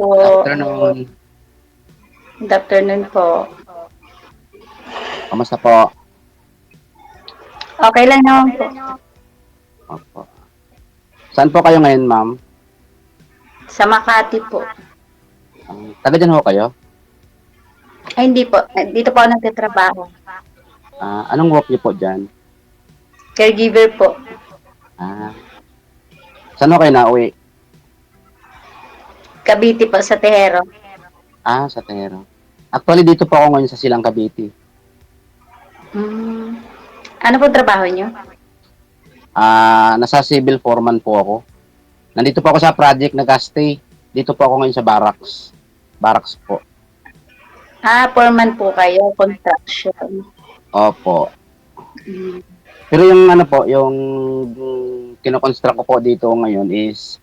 po. Afternoon. Good afternoon po. Kamusta po? Okay lang naman po. Opo. Saan po kayo ngayon, ma'am? Sa Makati po. Taga dyan ho kayo? Ay, hindi po. Dito po ako nagtatrabaho. Anong work niyo po dyan? Caregiver po. Saan ho kayo nauwi? Cavite po sa Tehero. Sa Tero. Actually, dito po ako ngayon sa Silang Cavite. Ano po trabaho niyo? Nasa civil foreman po ako. Nandito po ako sa project, nag-stay. Dito po ako ngayon sa barracks. Barracks po. Foreman po kayo. Construction. Opo. Pero yung ano po, yung kinoconstruct ko po dito ngayon is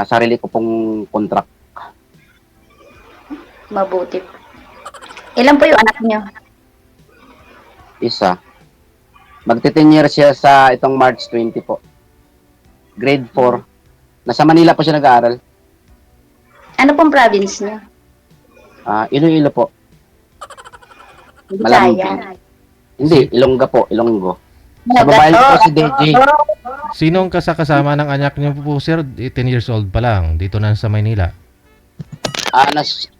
sarili ko pong contract. Mabuti po. Ilan po yung anak niyo? Isa. Magti-10 years siya sa itong March 20 po. Grade 4. Nasa Manila po siya nag-aaral. Ano pong province niyo? Iloilo po. Bisaya. Hindi, Ilongga po, Ilonggo. Sa babae po si DJ. Sinong kasama ng anak niyo po, sir? 10 years old pa lang, dito na sa Maynila.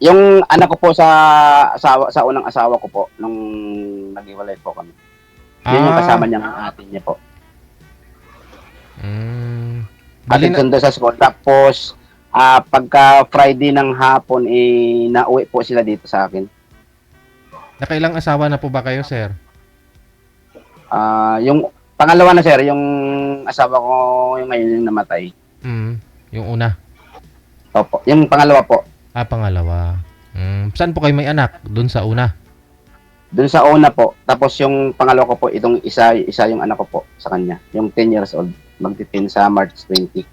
Yung anak ko po sa unang asawa ko po, nung naghiwalay po kami. Yun yung kasama niya ng ate niya po. Atid sundo sa school. Tapos, pagka Friday ng hapon, nauwi po sila dito sa akin. Nakailang asawa na po ba kayo, sir? Yung pangalawa na, sir, yung asawa ko yung ngayon yung namatay. Yung una? Opo. Yung pangalawa po. Pangalawa. Saan po kayo may anak? Doon sa una? Doon sa una po. Tapos yung pangalawa ko po, itong isa yung anak ko po sa kanya. Yung 10 years old. Magti-10 sa March 20.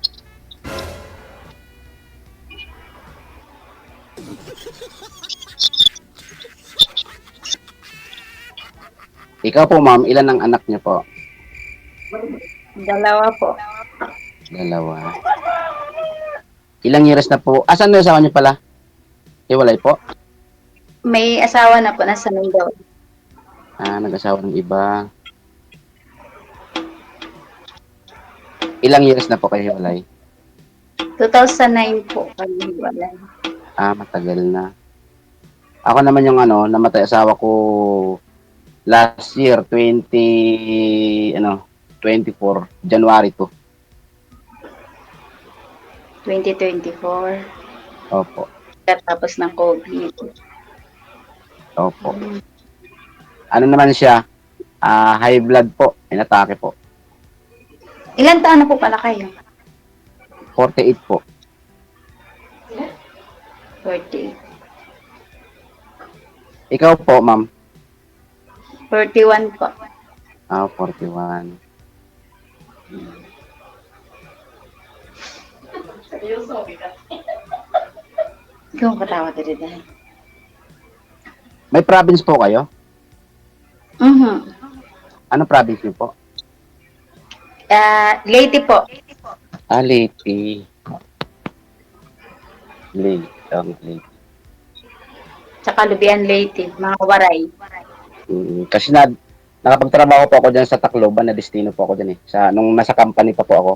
Ikaw po, ma'am, ilan ang anak niyo po? Dalawa po. Dalawa. Ilang years na po? Saan na yung asawa niyo pala? Iwalay po? May asawa na po, nasa Mindoro. Nag-asawa ng iba. Ilang years na po kayo hiwalay? 2009 po kami wala. Matagal na. Ako naman yung namatay asawa ko last year, 24, January 2. 2024. Opo. Tapos ng COVID. Opo. Ano naman siya? High blood po. Inatake po. Ilan taon na po pala kayo? 48 po. 40. Ikaw po, ma'am? 41 po. 41. Ikaw ang katawa dito dahil. May province po kayo? Ano province niyo po? Leyte po. Leyte. Leyte. Tsaka Lubian Leyte, mga Waray. Kasi nakapagtrabaho po ako dyan sa Tacloban, na destino po ako dyan eh. Nung nasa company pa po ako.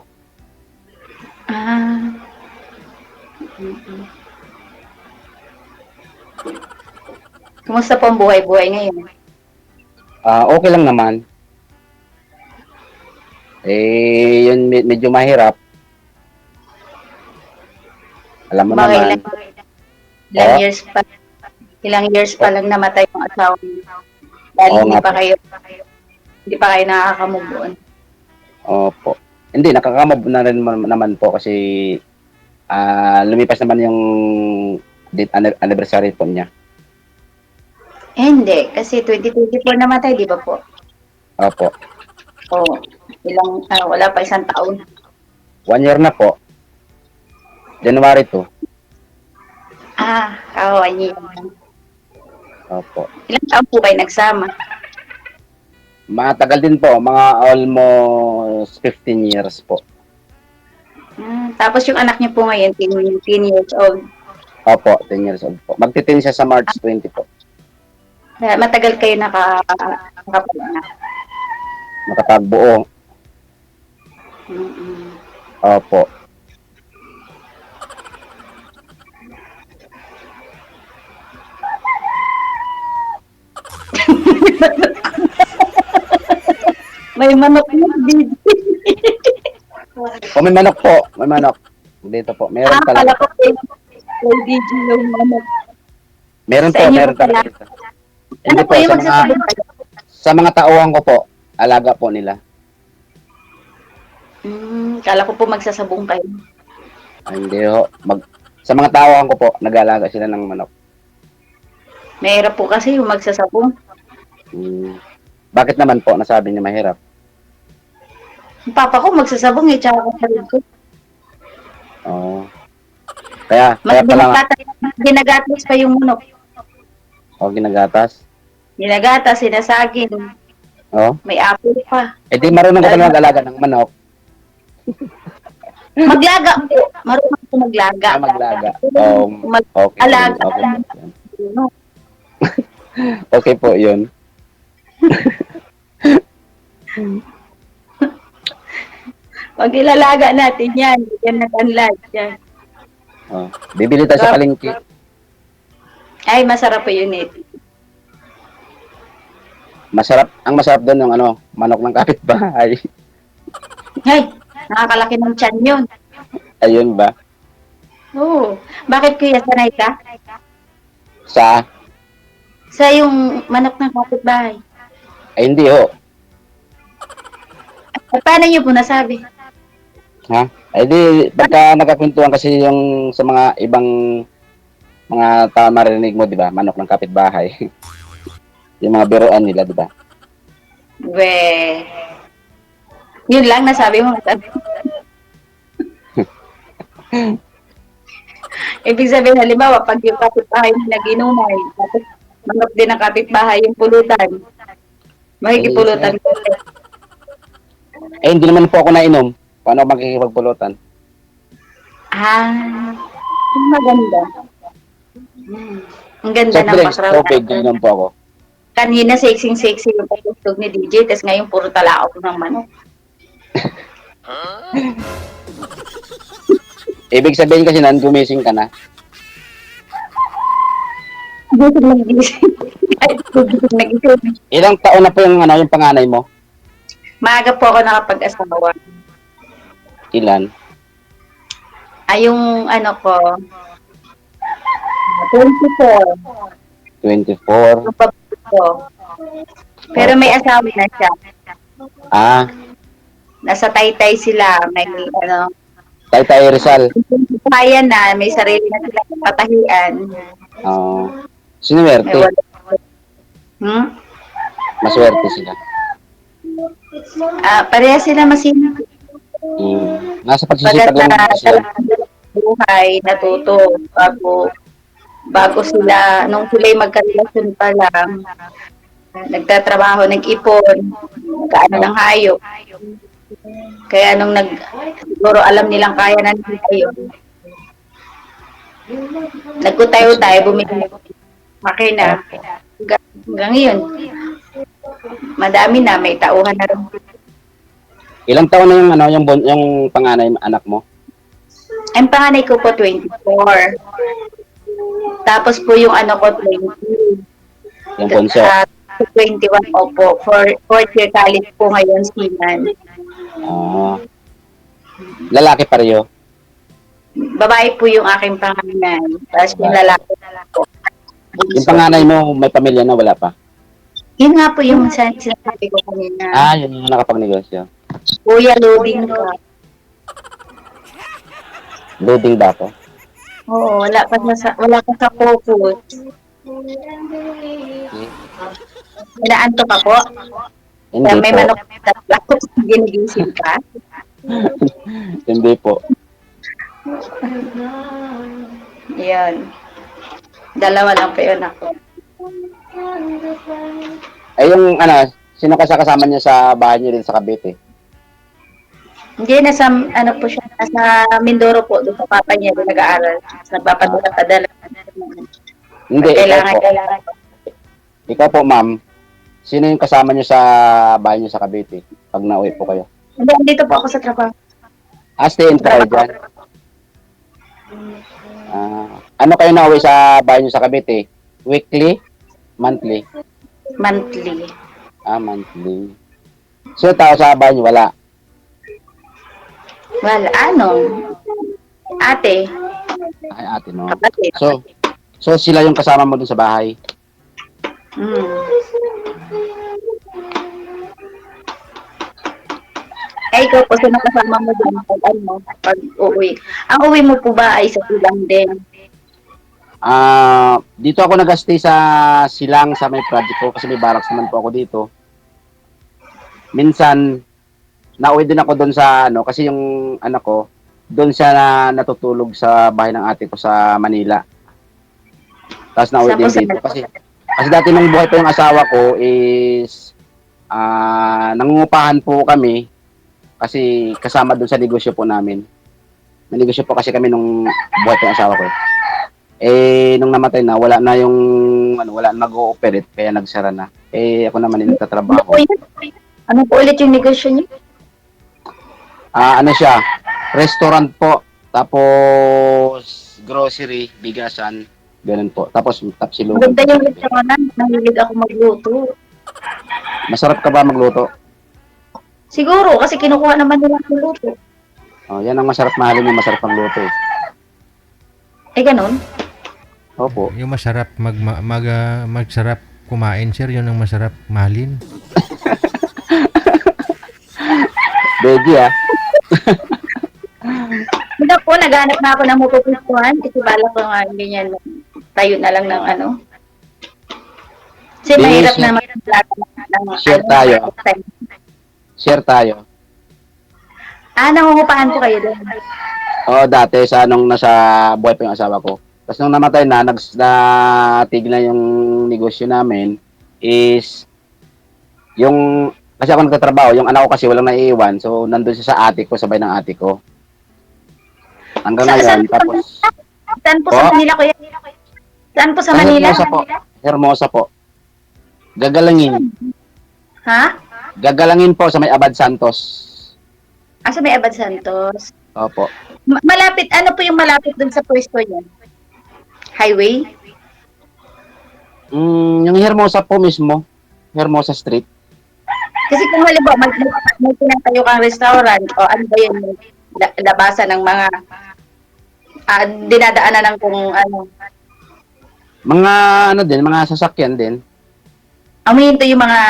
Kumusta po ang buhay-buhay ngayon? Okay lang naman. Yun medyo mahirap. Alam mo naman. Ilang years pa lang namatay yung asawa niyo. Dahil hindi pa kayo nakaka-move on. Opo. Hindi, nakaka-move na rin naman po kasi lumipas naman yung date anniversary po niya. Hindi, kasi 2024 namatay, di ba po? Opo. Wala pa isang taon. 1 year na po. January 2. Kawawa niyo. Opo. Ilang taon po kayo nagsama? Matagal din po, mga almost 15 years po. Tapos yung anak niyo po ngayon, 10 years old. Opo, 10 years old po. Magti-10 siya sa March 20 po. Kaya matagal kayo nakapagna. Nakapagbuo. Mm-mm. Opo. May manok na DJ. O, may manok po. May manok. Dito po. Meron pala. Pala ko kay DJ yung manok. Meron Sa po, inyo meron po pala. pala. Ano Hindi po po, yung sa mga, magsasabong kayo? sa mga tauhan ko po, alaga po nila. Kala ko po magsasabong kayo. Ay, hindi ho. Sa mga tauhan ko po, nag-aalaga sila ng manok. Mahirap po kasi yung magsasabong. Hmm. Bakit naman po nasabi niya mahirap? Yung papa ko magsasabong eh, tsaka kapatid ko. Oo. Kaya Mas pala nga, ginagatas pa yung manok. ginagatas. Ginagatas, sinasagin. Oo. May apple pa. Eh di marunong ka pala mag-alaga ng manok. Maglaga po. Marunong po maglaga. Maglaga. Okay. Alaga. Okay po yun. Pag ilalaga natin yan, yan nag-unlad yan. Oh. Bibili tayo sa palengke. Ay, masarap po yun eh. Ang masarap doon yung manok ng kapitbahay. Ay, nakakalaki ng tiyan yun. Ayun ba? Oo. Bakit kuya, sanay ka? Sa yung manok ng kapitbahay. Ay hindi ho. At paano niyo po nasabi? Ha? Ay di, pagka nagkakwentuhan kasi yung sa mga ibang mga tao marinig mo, di ba? Manok ng kapitbahay. Yung mga biruan nila, di ba? Yun lang nasabi mo. Ibig sabihin, halimbawa, pag yung kapitbahay na naginumay, tapos manok din ang kapitbahay yung pulutan. Makikipulutan ko. Eh, hindi naman po ako nainom. Paano ako makikipagpulutan? Maganda. Ang ganda ng background. Okay, ganyan po ako. Kanina, sexy yung pagtugtog ni DJ, tapos ngayon puro talaok ng manok. Ibig sabihin kasi nan, gumising ka na. Gusto mag-isip. Nag-isip. Ilang taon na po yung panganay mo? Maaga po ako nakapag-asawa. Ilan? Yung ko, 24. 24. Yung babae ko. Pero may asawa na siya. Nasa Taytay sila. May Taytay Rizal. Kaya na, may sarili na sila patahian. Sinuwerte. Maswerte sila. Pareha sila masina. Nasa pagsisipag lang sila. Buhay, natuto. Bago sila, nung sila'y magkarelasyon pa lang, nagtatrabaho, nag-ipon, nagkaano ng hayop. Kaya nung siguro alam nilang kaya na nila yun. Nagkutayo-tayo, bumili makina. Hanggang yun. Madami na, may tauhan na rin. Ilang taon na yung panganay anak mo? Ang panganay ko po 24. Tapos po yung ko 20. Yung bunso? 21 po. Fourth year college po ngayon, Sinan. Lalaki pareho? Babae po yung aking panganay. Tapos yung lalaki po. Yung panganay mo, may pamilya na, wala pa? Yun nga po yung sinasabi ko kanina. Yun yung nakapagnegosyo. Kuya, loading ka. Loading ba ako? Oo, wala ka sa focus. Inaanto ka po? Hindi May po. manok tapos ginigising ka? Hindi po. Yan. Dalawa lang po yun ako. Ay yung sino kasama niya sa bahay niyo din sa Cavite? Hindi, nasa, po siya, nasa Mindoro po, doon sa papa niya, doon nag-aaral. Nagpapadala-padala. Hindi, Kailangan. ikaw po, ma'am. Sino yung kasama nyo sa bahay nyo sa Cavite pag nauwi po kayo? Hindi, dito po ako sa trabaho. Stay in po kayo dyan. Ano kayo nauwi sa bahay nyo sa Cavite? Weekly? Monthly? Monthly. Monthly. So, tao sa bahay nyo, wala? Well, ate, Ay, ate, no? kapatid. So sila yung kasama mo dun sa bahay? Mm. Ikaw po, sino kasama mo dyan pag uwi? Ang uwi mo po ba ay sa silang din? Dito ako nag-stay sa Silang sa may project ko kasi may barracks naman po ako dito. Minsan, nauwi din ako doon sa kasi yung anak ko, doon siya natutulog sa bahay ng ate ko sa Manila. Tapos nauwi din dito kasi dati nung buhay pa yung asawa ko is nangungupahan po kami kasi kasama doon sa negosyo po namin. May negosyo po kasi kami nung buhay pa yung asawa ko. Nung namatay na, wala na yung wala na mag-ooperate kaya nagsara na. Ako naman yung nagtatrabaho. Ano po ulit yung negosyo niyo? Ano siya? Restaurant po. Tapos grocery, bigasan, ganun po. Tapos tapsilog. Maganda yung restaurant. Nahilig ako magluto. Masarap ka ba magluto? Siguro, kasi kinukuha naman nila ang luto. Yan ang masarap mahalin yung masarap magluto. Ganun. Opo. Yung masarap magsarap kumain, sir, yun ang masarap mahalin. Beji Hindi po, naghanap na ako ng mapupustuhan. Kasi bala ko nga, ganyan, tayo na lang ng Kasi mahirap na Share tayo. Share tayo. Nangungupahan ko kayo doon. Dati sa nasa buhay pa yung asawa ko. Tapos nung namatay na, natigil na yung negosyo namin is yung kasi ako nagtatrabaho, yung anak ko kasi walang naiiwan. So nandun siya sa ate ko, sabay ng ate ko. Hanggang ngayon, tapos Saan po sa Manila, kuya? Saan po sa Manila? Hermosa po. Gagalangin. Ha? Gagalangin po sa may Abad Santos. Sa may Abad Santos. Opo. Malapit, ano po yung malapit dun sa pwesto niya? Highway? Yung Hermosa po mismo. Hermosa Street. Kasi kung halimbawa, may pinatayo kang restaurant, o ano ba yun, labasan ng mga dinadaanan ng kung ano. Mga din, mga sasakyan din. Humihinto yung mga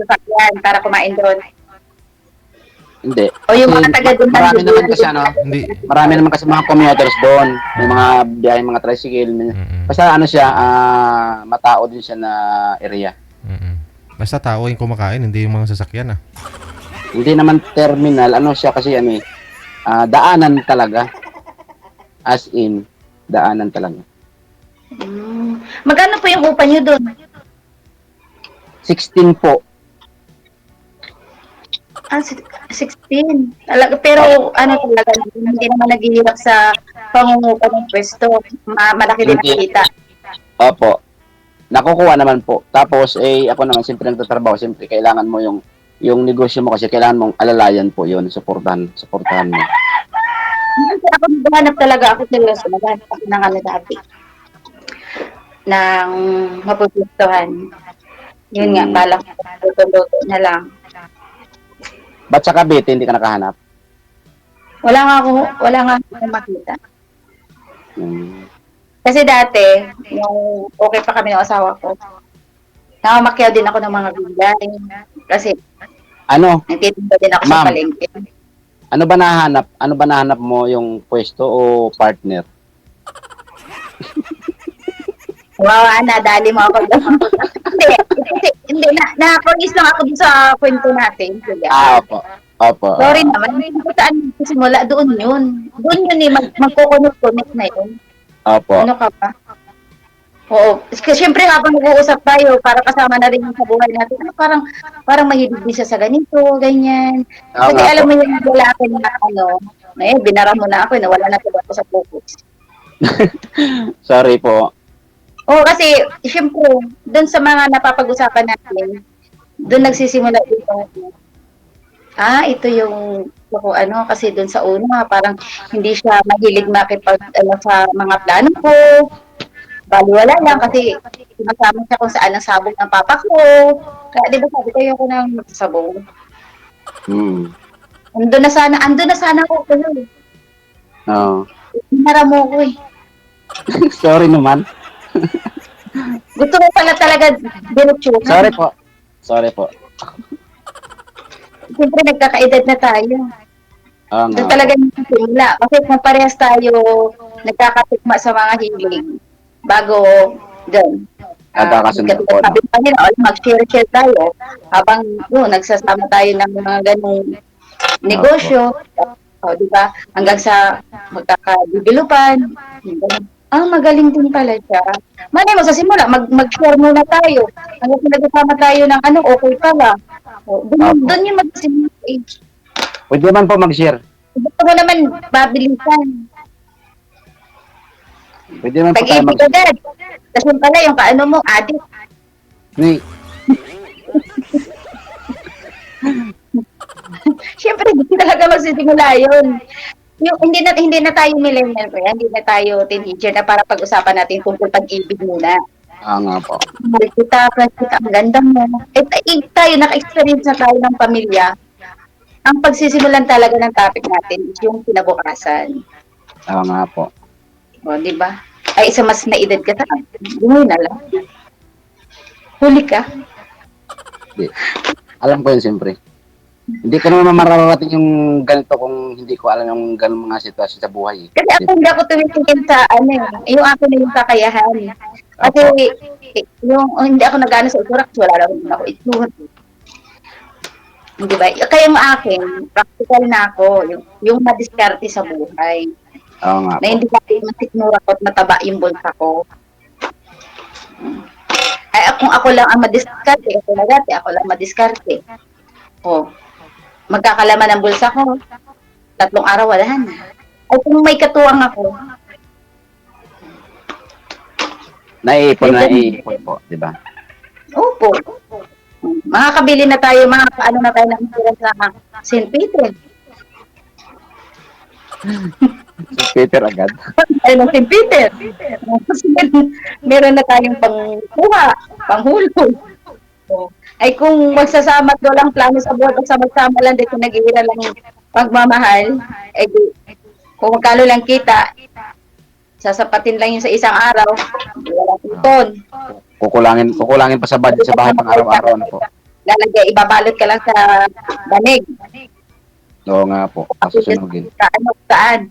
sasakyan para kumain doon. Hindi. O yung mga taga doon. Marami naman kasi Hindi. marami naman kasi mga commuters doon. May mga biyahe, mga tricycle. Basta siya, matao din siya na area. Basta tao yung kumakain, hindi yung mga sasakyan Hindi naman terminal, siya kasi daanan talaga. As in, daanan talaga. Magkano po yung upa nyo doon? 16 po. 16. Talaga, pero talaga, hindi naman naghihirap sa pangungupa ng pwesto. Malaki din ang kita. Opo. Nakukuha naman po. Tapos, ako naman, siyempre nagtatrabaho. Siyempre, kailangan mo yung negosyo mo kasi kailangan mong alalayan po yun. Supportahan mo. Ako naghanap talaga ako seryoso. Naghanap ako ng dati. Ng mapupustuhan. Yun nga, balak luto na lang. Ba't sa Cavite, hindi ka nakahanap? Wala nga ako makita. Kasi dati, yung okay pa kami ng asawa ko, nakamakyaw din ako ng mga gulay. Kasi, nagtitinda din ako sa palengke. Ano ba nahanap mo yung pwesto o partner? Wow, nadali mo ako doon. Hindi, na-focus lang ako dun sa kwento natin. Opo. Sorry naman, hindi ko saan simula, doon yun. Doon yun magkukonect na yun. Opo. Ano ka ba? Oo. Kasi syempre habang nag-uusap tayo, para kasama na rin yung sa buhay natin, parang mahilig din siya sa ganito, ganyan. Kasi alam mo yung lalaki na Eh, binara mo na ako, nawala na tuloy ako sa focus. Sorry po. Oo, kasi, syempre, doon sa mga napapag-usapan natin, doon nagsisimula ito. Ito yung ano, kasi doon sa una, parang hindi siya mahilig makipag, ano, sa mga plano ko. Baliwala lang kasi sumasama siya kung saan ang sabog ng papa ko. Kaya di ba sabi ko yung ko nang magsasabog. Hmm. Andun na sana ako tuloy. Oo. Hinara mo ko eh. Sorry naman. Gusto ko pala talaga diretsuhan. Sorry po. Sorry po. Siyempre nagkakaedad na tayo. Oo nga Doon po. talaga nagsisimula. Kasi kung parehas tayo nagkakatukma sa mga hilig bago doon. Nagkakasundo po, no? Sabi pa nila, mag-share-share tayo habang nagsasama tayo ng mga ganong negosyo. Di ba? Hanggang sa magkakadevelopan. Magaling din pala siya. Malay mo, sa simula, mag-share muna tayo. Hanggang sa nagkasama tayo ng ano, okay pala. Doon yung mag-simula age. Pwede naman po mag-share. Gusto mo naman babilisan. Pwede naman po tayo Pag-ibig mag-share. agad. Tapos yung pala, yung kaano mo, addict. Ni, Siyempre, hindi talaga magsisimula yun. Yung, hindi na tayo millennial, kaya hindi na tayo teenager na para pag-usapan natin tungkol pag-ibig muna. nga po. Mahal kita, ang ganda mo. Tayo, naka-experience na tayo ng pamilya. Ang pagsisimulan talaga ng topic natin is yung kinabukasan. Nga po. O, di ba? Ay, isa mas na edad ka sa Buhay na lang. Huli ka. Di. Alam ko yun siyempre. Hindi ko naman mararating yung ganito kung hindi ko alam yung ganung mga sitwasyon sa buhay. Kasi ako hindi ako tumitingin sa ano yung akin na yung kakayahan. Kasi yung hindi ako nag-ano sa itsura kasi wala naman ako itsura. Hindi ba? Kaya yung akin, practical na ako, yung madiskarte sa buhay. Oo nga Na po. hindi lang masikmura ko at mataba yung bulsa ko. Ay, kung ako lang ang madiskarte, ako lang madiskarte. Magkakalaman ang bulsa ko. 3 araw, wala na. Ay, kung may katuwang ako, Naiipon po, di ba? opo. Makakabili na tayo, ano na tayo ng insurance sa St. Peter. Si Peter agad. Ay, ng St. Peter. Meron na tayong pangkuha, panghulog. Ay kung magsasama at walang plano sa buhay, magsama lang dito nag-iira lang pagmamahal, ay kung magkano lang kita, sasapatin lang yun sa isang araw, walang ipon. Kukulangin pa sa budget sa bahay pang araw-araw na po. Lalagay, ibabalot ka lang sa banig. Oo nga po. Masusunogin. Saan?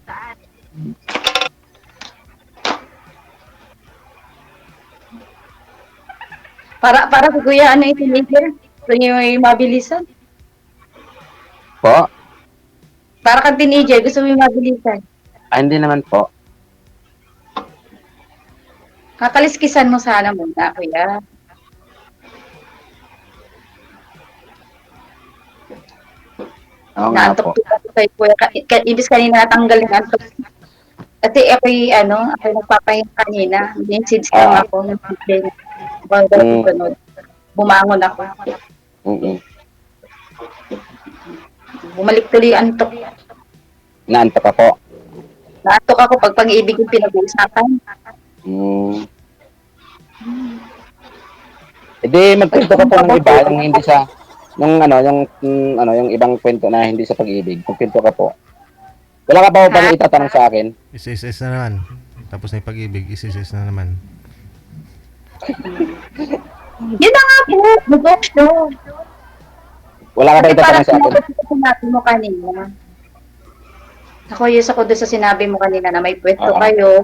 Para si Kuya, ano yung teenager? Gusto niyo yung mabilisan? Po? Para kang teenager, gusto mo yung mabilisan? Hindi naman po. Kakaliskisan mo sana muna, Kuya. Oo nga po. Naantok ako kay Kuya. Ibis kanina natanggal yung antok. Kasi ako'y nagpapahinga kanina. Message lang ako. Bumangon ako. Bumalik tuloy yung antok. Naantok ka po. Naantok ako pag pag-ibig yung pinag-uusapan. Magkwento ka po ng iba, yung hindi sa yung ibang kwento na hindi sa pag-ibig. Magkwento ka po. Wala ka pa bang itatanong sa akin? Is na naman. Tapos na yung pag-ibig, is na naman. Yun na nga po, negosyo. Wala ka ba itatanong sa akin? Sinabi mo kanina. Ako doon sa sinabi mo kanina na may kwento Oo. kayo,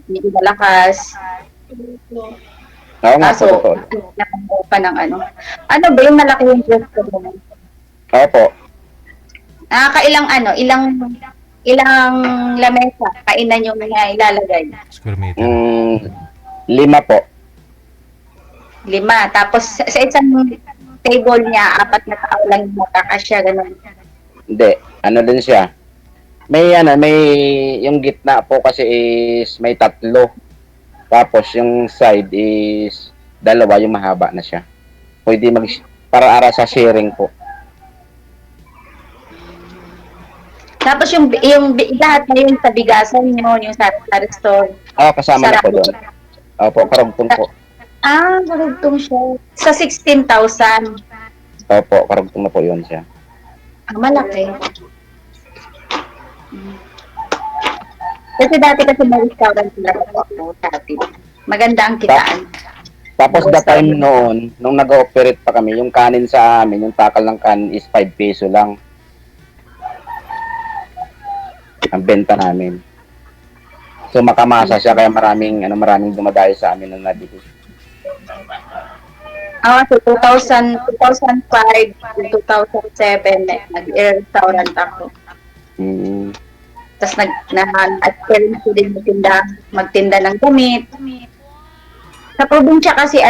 hindi malakas. Oo nga po, Kaso, totoo. nakamove pa ng ano. Ano ba yung malaki yung kwento mo? Opo. Ilang lamesa, kainan yung mga ilalagay? Square meter. 5 po. 5. Tapos sa isang table niya, 4 na tao lang yung makakasya, ganun. Hindi. Ano din siya? may yung gitna po kasi is may tatlo. Tapos yung side is dalawa, yung mahaba na siya. Pwede para sa sharing po. Tapos lahat na yun sa bigasan nyo, yung sa restore. Kasama na po doon. Opo, karugtong po. Karugtong siya. Sa 16,000. Opo, karugtong na po yun siya. Malaki. Kasi dati may restaurant talaga po dati. Maganda ang kitaan. Tapos that time noon, nung nag-ooperate pa kami, yung kanin sa amin, yung takal ng kanin is 5 peso lang. Ang benta namin. So makamasa siya kaya maraming dumadayo sa amin na nabili. So 2005 to 2007, nag-restaurant ako. Tapos nag-experience ko din magtinda ng gamit. Sa probinsya kasi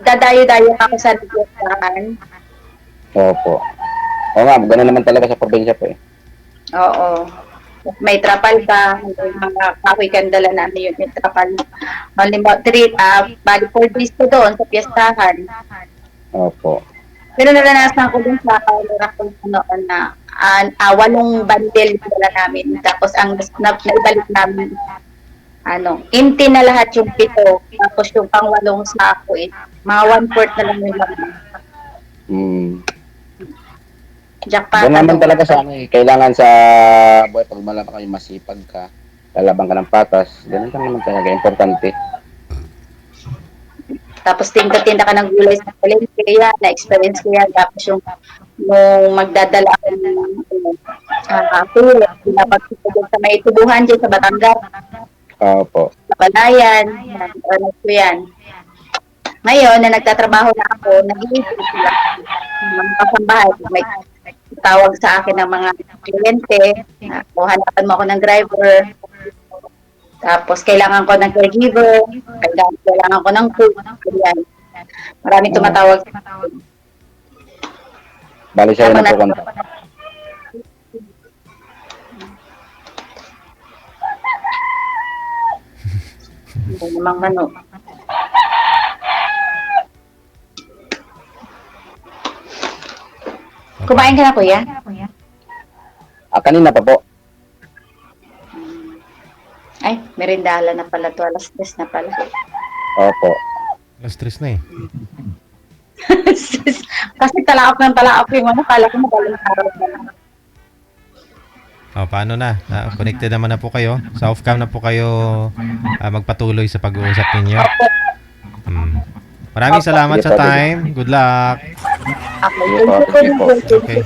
dadayo-dayo ako sa negosyahan. Opo. Oo nga, gano'n naman talaga sa probinsya po eh. Oo. May trapal ka, may mga kahoy kandala namin yung trapal. Halimbawa, bali 4 days ko doon sa piyestahan. Opo. Pero naranasan ko dun sa na 8 bundle dala namin. Tapos ang naibalik namin, empty na lahat yung 7. Tapos yung pang-8 sako mga 1/4 na lang yung laman. Jackpot. Doon naman talaga sa kailangan sa buhay, pag malaman kayo masipag ka, lalabang ka ng patas, ganun lang naman talaga, importante. Tapos tinda-tinda ka ng gulay sa palengke, na-experience ko yan. Tapos yung magdadala ako ng tulo, pinapagpipagod sa may tubuhan dyan sa Batangas. Opo. Sa Palayan, nag-anak ko yan. Ngayon, na nagtatrabaho na ako, nag-iisip sila ng kasambahay. May tawag sa akin ng mga kliyente, hanapan mo ako ng driver. Tapos, kailangan ko ng caregiver, kailangan ko ng cook. Maraming tumatawag. Bali sa'yo na po kontak. Hindi naman Kumain ka na, kuya? Kanina pa po. Ay, merindala na pala to. Alas 10 na pala. Opo. Stress na eh. Kasi talaak yung kala ko magaling araw na lang. Paano na? Connected naman na po kayo. Sa off-cam na po kayo magpatuloy sa pag-uusap ninyo. Maraming salamat sa time. Good luck. Okay. Okay.